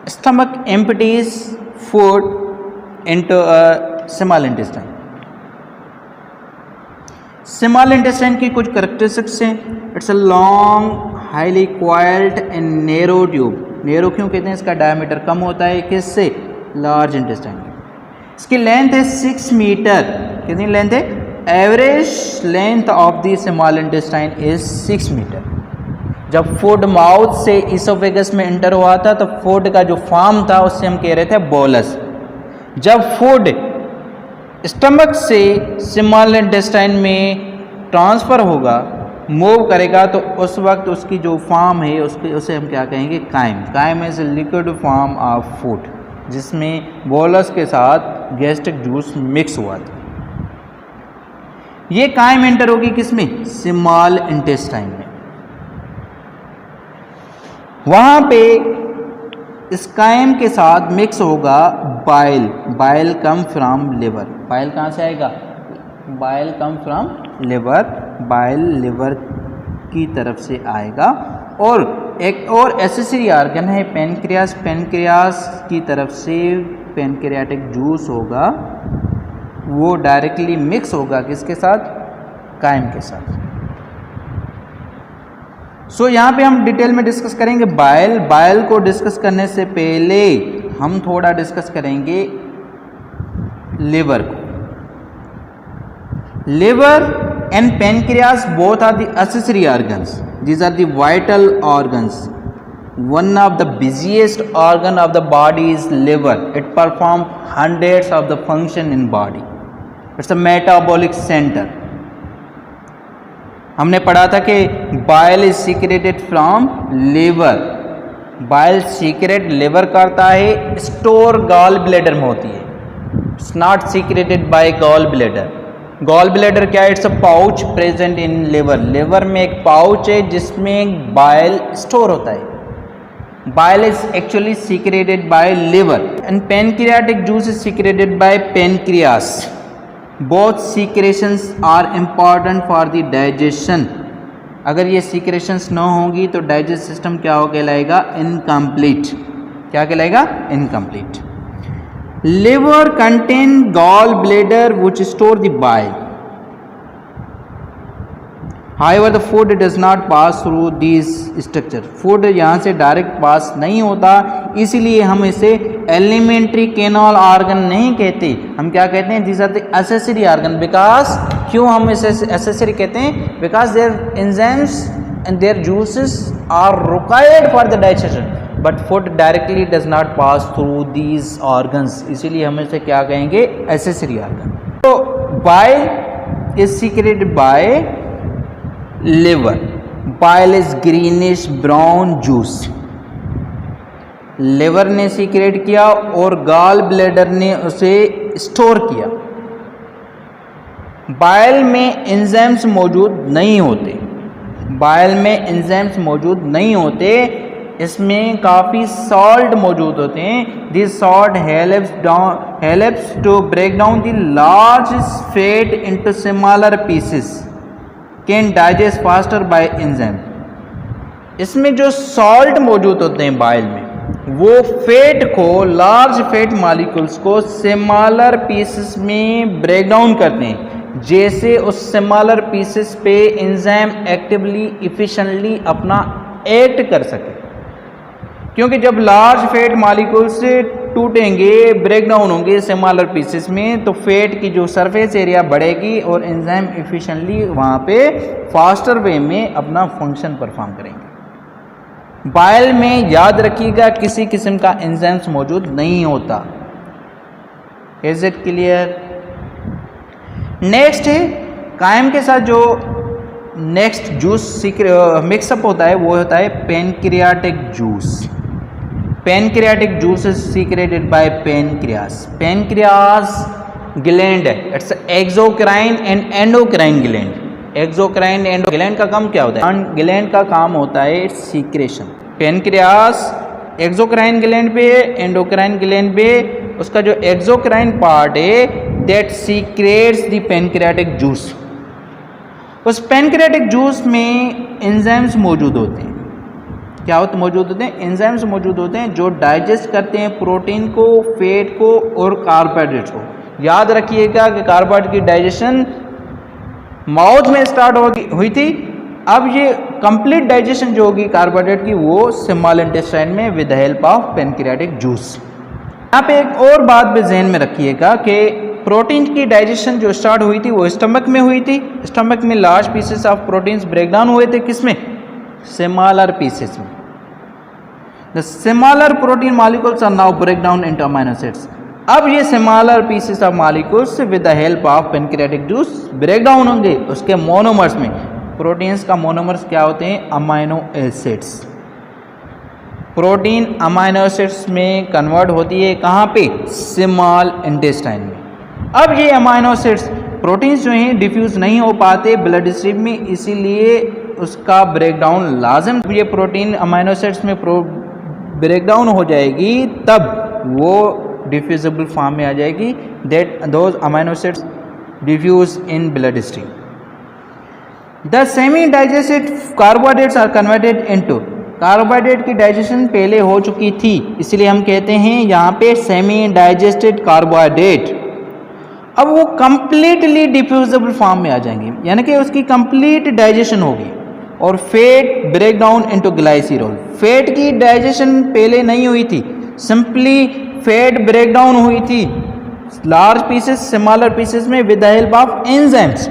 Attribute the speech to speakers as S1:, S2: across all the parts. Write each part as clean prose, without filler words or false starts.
S1: Stomach empties food into a small intestine. Small intestine की कुछ characteristics हैं. It's a long highly coiled and narrow tube. Narrow क्यों कहते हैं? इसका डायमीटर कम होता है किससे? लार्ज इंटेस्टाइन की. इसकी लेंथ है 6 मीटर. कितनी लेंथ है? Average length of the small intestine is 6 metre. जब फूड माउथ से इसोफेगस में एंटर हुआ था तो फूड का जो फॉर्म था उससे हम कह रहे थे बोलस. जब फूड स्टमक से स्मॉल इंटेस्टाइन में ट्रांसफ़र होगा, मूव करेगा, तो उस वक्त उसकी जो फॉर्म है उसे हम क्या कहेंगे? Chyme. Chyme is liquid form of food जिसमें बोलस के साथ गैस्ट्रिक जूस मिक्स हुआ था. ये काइम एंटर होगी किसमें? स्मॉल इंटेस्टाइन में. वहाँ पे इस काइम के साथ मिक्स होगा bile. Bile come from liver. Bile कहाँ से आएगा? Bile come from liver. Bile liver की तरफ से आएगा. और एक और एसेसरी ऑर्गन है पेनक्रियास. पेनक्रियास की तरफ से पेनक्रियाटिक जूस होगा, वो डायरेक्टली मिक्स होगा किसके साथ? काइम के साथ. सो यहाँ पे हम डिटेल में डिस्कस करेंगे बाइल. बाइल को डिस्कस करने से पहले हम थोड़ा डिस्कस करेंगे लिवर को. Liver and pancreas both are the accessory organs. These are the vital organs. One of the busiest organ of the body is liver. It performs hundreds of the function in body. It's a metabolic center. हमने पढ़ा था कि bile is secreted from liver. Bile secret liver करता है, store gall bladder में होती है. It's not secreted by gall bladder. Gall bladder क्या है? It's a pouch present in liver. Liver में एक पाउच है जिसमें बाइल स्टोर होता है. Bile is actually secreted by liver and pancreatic juice is secreted by pancreas. Both secretions are important for the digestion. अगर ये सीक्रेशंस न होंगी तो डाइजेस्ट सिस्टम क्या हो कहलाएगा? इनकम्प्लीट. क्या कहलाएगा? Incomplete. Liver contain gall bladder which store the bile. However, the food does not pass through these structure. Food यहाँ से डायरेक्ट पास नहीं होता, इसीलिए हम इसे एलिमेंट्री कैनाल ऑर्गन नहीं कहते. हम क्या कहते हैं? these are the accessory organ. Because क्यों हम इसे accessory कहते हैं? Because their enzymes and their juices are required for the digestion, but food directly does not pass through these organs. इसीलिए हम इसे क्या कहेंगे? accessory organ. तो bile is secreted by liver. Bile is greenish brown juice. Liver ने secret किया और gall bladder ने उसे स्टोर किया. बाइल में एंजाइम्स मौजूद नहीं होते. बाइल में एंजाइम्स मौजूद नहीं होते. इसमें काफ़ी सॉल्ट मौजूद होते हैं. This salt helps to break down the large fat into smaller pieces. Can digest faster by enzyme. इसमें जो सॉल्ट मौजूद होते हैं बाइल में, वो फैट को, लार्ज फैट मॉलिक्यूल्स को स्मॉलर पीसेस में ब्रेक डाउन करते हैं, जैसे उस स्मॉलर पीसेस पे एंजाइम एक्टिवली इफिशिएंटली अपना एक्ट कर सके. क्योंकि जब लार्ज फैट मॉलिक्यूल्स टूटेंगे, ब्रेक डाउन होंगे स्मॉलर पीसेस में, तो फैट की जो सरफेस एरिया बढ़ेगी और एंजाइम इफिशिएंटली वहाँ पे फास्टर वे में अपना फंक्शन परफॉर्म करेंगे. बाइल में याद रखिएगा किसी किस्म का एंजाइम्स मौजूद नहीं होता. Is it clear? नेक्स्ट है काइम के साथ जो नेक्स्ट जूस मिक्सअप होता है वो होता है pancreatic juice. Pancreatic juice is secreted by pancreas. Pancreas gland है. It's exocrine and endocrine gland. Exocrine and gland का काम क्या होता है? ग्लैंड का काम होता है it's secretion. Pancreas exocrine gland पे, एंडोक्राइन ग्लैंड पे. उसका जो एक्सोक्राइन पार्ट है that secrets the pancreatic juice. उस पेनक्रियाटिक जूस में एंजाइम्स मौजूद होते हैं. क्या होते मौजूद होते हैं? एंजाइम्स मौजूद होते हैं जो डाइजेस्ट करते हैं प्रोटीन को, फैट को और कार्बोहाइड्रेट्स को। याद रखिएगा कि कार्बोहाइड्रेट की डाइजेशन माउथ में स्टार्ट हुई थी, अब ये कंप्लीट डाइजेशन जो होगी कार्बोहाइड्रेट की वो स्मॉल इंटेस्टाइन में with the help of pancreatic juice. यहाँ पे एक और बात भी जहन में रखिएगा कि प्रोटीन की डाइजेशन जो स्टार्ट हुई थी वो स्टमक में हुई थी। स्टमक में large pieces of proteins break down हुए थे, किसमें? स्मॉलर पीसेस में। The smaller protein molecules are now break down into amino acids. अब ये smaller pieces of molecules with the help of pancreatic juice break down होंगे उसके monomers में। Proteins का मोनोमर्स क्या होते हैं? Amino acids. Protein amino acids में कन्वर्ट होती है कहाँ पे? स्मॉल इंटेस्टाइन में। अब ये अमीनो एसिड्स प्रोटीन्स जो हैं डिफ्यूज़ नहीं हो पाते ब्लड स्ट्रीम में, इसीलिए उसका ब्रेकडाउन लाजम। ये प्रोटीन अमीनो एसिड्स में ब्रेकडाउन हो जाएगी तब वो डिफ्यूजिबल फॉर्म में आ जाएगी, that those amino acids diffuse in blood stream. The semi digested carbohydrates are converted into. Carbohydrate की डाइजेशन पहले हो चुकी थी, इसलिए हम कहते हैं यहाँ पे सेमी डाइजेस्टेड कार्बोहाइड्रेट। अब वो कंप्लीटली डिफ्यूजिबल फॉर्म में आ जाएंगे, यानी कि उसकी कंप्लीट डाइजेशन होगी। और fat break down into glycerol. Fat की डाइजेशन पहले नहीं हुई थी, सिंपली फैट ब्रेक डाउन हुई थी लार्ज पीसेस स्मॉलर पीसेस में with the help of enzymes.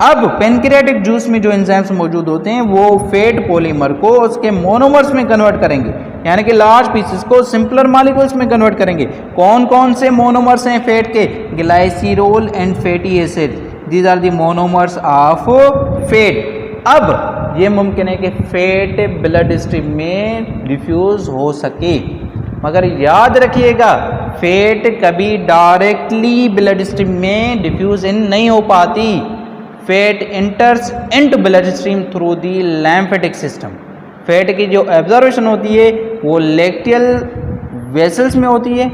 S1: अब पेनक्रियाटिक जूस में जो एंजाइम्स मौजूद होते हैं वो फैट पॉलीमर को उसके मोनोमर्स में कन्वर्ट करेंगे, यानी कि लार्ज पीसेस को सिंपलर मॉलिक्यूल्स में कन्वर्ट करेंगे। कौन कौन से मोनोमर्स हैं फैट के? Glycerol and fatty acid, these are the monomers of fat. अब ये मुमकिन है कि फैट ब्लड स्ट्रीम में डिफ्यूज हो सके, मगर याद रखिएगा फैट कभी डायरेक्टली ब्लड स्ट्रीम में डिफ्यूज इन नहीं हो पाती। Fat enters into bloodstream through the lymphatic system. Fat की जो एब्जॉर्प्शन होती है वो लेक्टियल वेसल्स में होती है,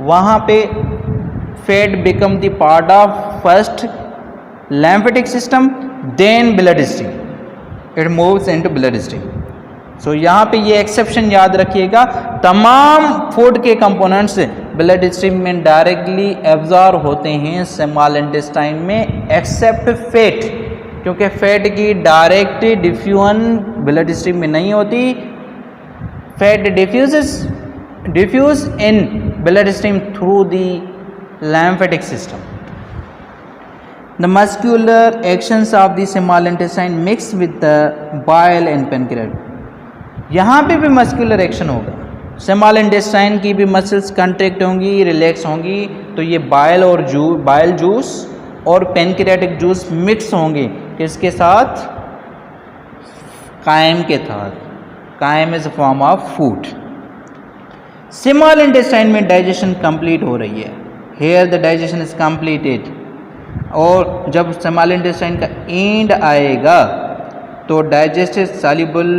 S1: वहाँ पे fat become the part of first lymphatic system then bloodstream, it moves into bloodstream. So यहाँ पे ये एक्सेप्शन याद रखिएगा, तमाम फूड के कंपोनेंट्स ब्लड स्ट्रीम में डायरेक्टली एब्जॉर्ब होते हैं स्मॉल इंटेस्टाइन में, एक्सेप्ट फैट, क्योंकि फैट की डायरेक्ट डिफ्यूजन ब्लड स्ट्रीम में नहीं होती। Fat diffuse in blood stream through the lymphatic system. The muscular actions of the small intestine mix with the bile and pancreas. यहाँ पे भी muscular action होगा, small intestine की भी मसल्स कंट्रैक्ट होंगी, रिलैक्स होंगी, तो ये बाइल जूस और पेनक्रियाटिक जूस मिक्स होंगे किसके साथ? कायम के साथ। Chyme is a form of food. Small intestine में डाइजेशन कंप्लीट हो रही है, here the digestion is completed. और जब स्मॉल इंटेस्टाइन का एंड आएगा तो digested soluble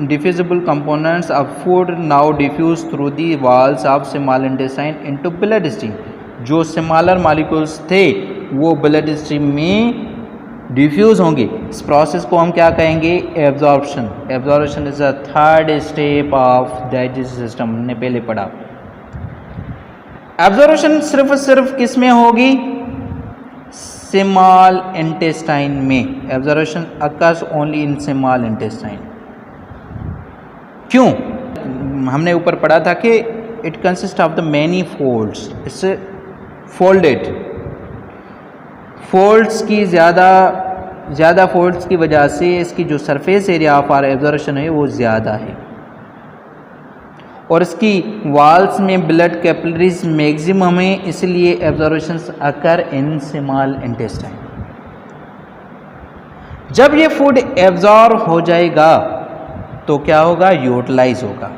S1: diffusible components of food now diffuse through the walls of small intestine into blood stream. जो स्मॉलर मॉलिक्यूल्स थे वो ब्लड स्ट्रीम में डिफ्यूज होंगे। इस प्रोसेस को हम क्या कहेंगे? Absorption. Absorption is a third step of digestive system, हमने पहले पढ़ा। एब्जॉर्प्शन सिर्फ किस में होगी? स्मॉल इंटेस्टाइन में। Absorption occurs only in small intestine. क्यों? हमने ऊपर पढ़ा था कि it consist of the many folds, इससे फोल्डेड फोल्ड्स की ज़्यादा फोल्ड्स की वजह से इसकी जो surface area of our absorption है वो ज़्यादा है, और इसकी वॉल्स में ब्लड कैपिलरीज मैक्सिमम है, इसलिए एब्जॉर्प्शंस अकर इन स्मॉल इंटेस्टाइन। जब ये फूड एब्जॉर्ब हो जाएगा तो क्या होगा? यूटिलाइज होगा।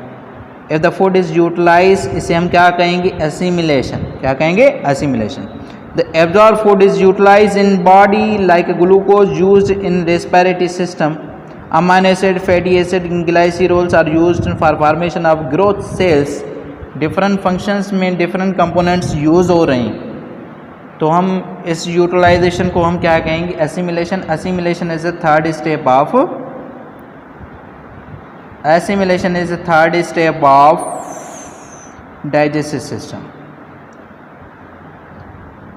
S1: If the food is utilise, इसे हम क्या कहेंगे? एसिमिलेशन। क्या कहेंगे? Assimilation. The absorb food is utilise in body like glucose used in respiratory system. Amino acid, fatty acid, glycerols are used for formation of growth cells. Different functions में different components use हो रहे हैं, तो हम इस utilisation को हम क्या कहेंगे? Assimilation. Assimilation is the third step of assimilation is the third step of digestive system.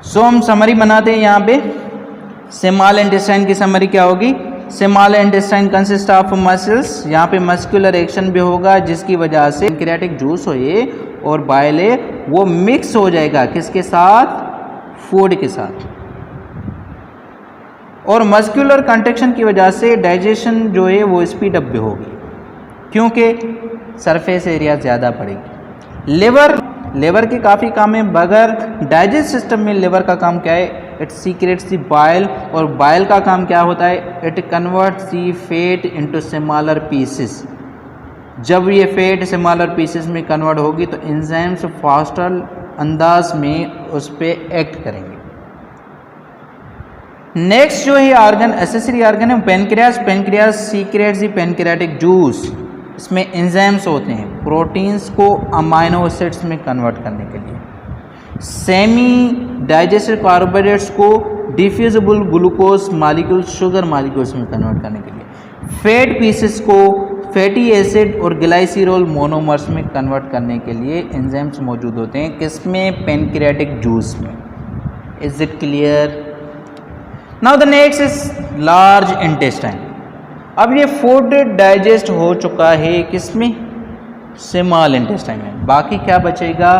S1: So हम समरी बनाते हैं यहाँ पे। स्मॉल इंटेस्टाइन की समरी क्या होगी? Small intestine consist of muscles, यहाँ पे मस्कुलर एक्शन भी होगा जिसकी वजह से पैंक्रियाटिक जूस हो ये और बाइल है वो मिक्स हो जाएगा किसके साथ? फूड के साथ। और मस्कुलर कंट्रैक्शन की वजह से डाइजेशन जो है वो स्पीड अप भी होगी क्योंकि सरफेस एरिया ज़्यादा पड़ेगी। लिवर के काफ़ी काम है, मगर डाइजेस्ट सिस्टम में लिवर का काम क्या है? इट सीक्रेट्स द बाइल, और बाइल का काम क्या होता है? It converts the fat into smaller pieces. जब ये फैट स्मॉलर पीसेस में कन्वर्ट होगी तो एंजाइम्स फास्टर अंदाज में उस पर एक्ट करेंगे। नेक्स्ट जो है ऑर्गन, एसेसरी ऑर्गन है pancreas. Pancreas secrets the pancreatic juice. इसमें एंजाइम्स होते हैं प्रोटीन्स को अमाइनो एसिड्स में कन्वर्ट करने के लिए, सेमी डाइजेस्टेड कार्बोहाइड्रेट्स को diffusible glucose molecule sugar molecules में कन्वर्ट करने के लिए, फैट पीसेस को फैटी एसिड और ग्लाइसिरोल मोनोमर्स में कन्वर्ट करने के लिए एंजाइम्स मौजूद होते हैं किसमें? पेनक्रियाटिक जूस में। Is it clear? Now the next is large intestine. अब ये फूड डाइजेस्ट हो चुका है किसमें? स्मॉल इंटेस्टाइन में। बाकी क्या बचेगा?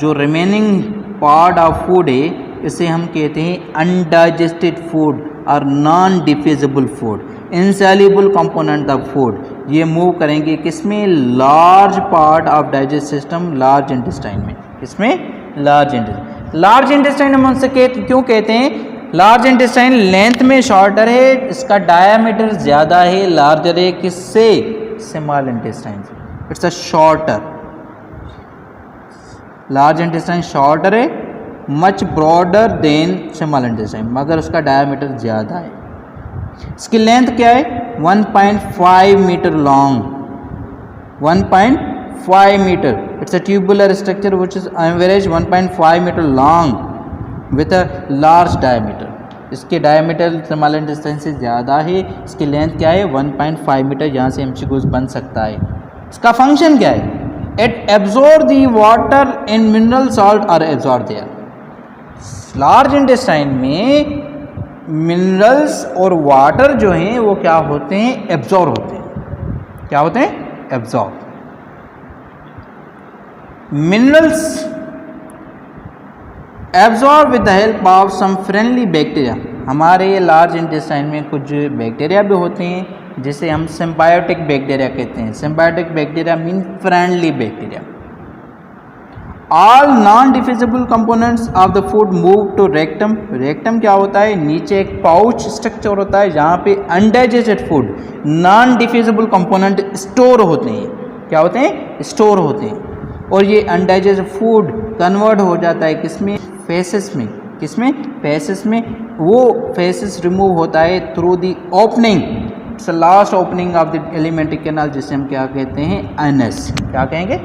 S1: जो रिमेनिंग पार्ट ऑफ फूड है इसे हम कहते हैं अनडाइजेस्टेड फूड और non diffusible food, insoluble component of food. ये मूव करेंगे किसमें? Large part of digest system, large intestine में। किसमें? Large intestine. लार्ज इंटेस्टाइन हम उनसे क्यों कहते हैं? लार्ज इंटेस्टाइन लेंथ में शॉर्टर है, इसका डायामीटर ज़्यादा है, लार्जर है किससे? स्मॉल इंटेस्टाइन से। It's a shorter. Large intestine shorter है, much broader than small intestine, मगर उसका डायामीटर ज़्यादा है। इसकी लेंथ क्या है? 1.5 metre long, 1.5 metre. It's a tubular structure which is average 1.5 metre long with a large diameter. इसके डायमीटर स्मॉल इंटेस्टाइन से ज़्यादा है। इसकी लेंथ क्या है? 1.5 मीटर। यहाँ से एमसीक्यूज बन सकता है। इसका फंक्शन क्या है? It absorb the water in mineral salt और एब्जॉर्ब देयर। लार्ज इंटेस्टाइन में मिनरल्स और वाटर जो हैं वो क्या होते हैं? एब्जॉर्ब होते हैं। क्या होते हैं? Absorb. Minerals absorb with the help of some friendly bacteria. हमारे लार्ज इंटेस्टाइन में कुछ बैक्टीरिया भी होते हैं जिसे हम सिम्बायोटिक बैक्टीरिया कहते हैं। Symbiotic bacteria mean friendly bacteria. All non diffusible components of the food move to rectum. Rectum क्या होता है? नीचे एक पाउच स्ट्रक्चर होता है जहाँ पे undigested food, non diffusible component store होते हैं। क्या होते हैं? स्टोर होते हैं। और ये अनडाइजेस्टेड फूड कन्वर्ट हो जाता है किसमें? फेसेस में। किसमें? फेसेस में। वो फेसेस रिमूव होता है through the opening, it's last opening of the alimentary canal जिसे हम क्या कहते हैं? एनस। क्या कहेंगे?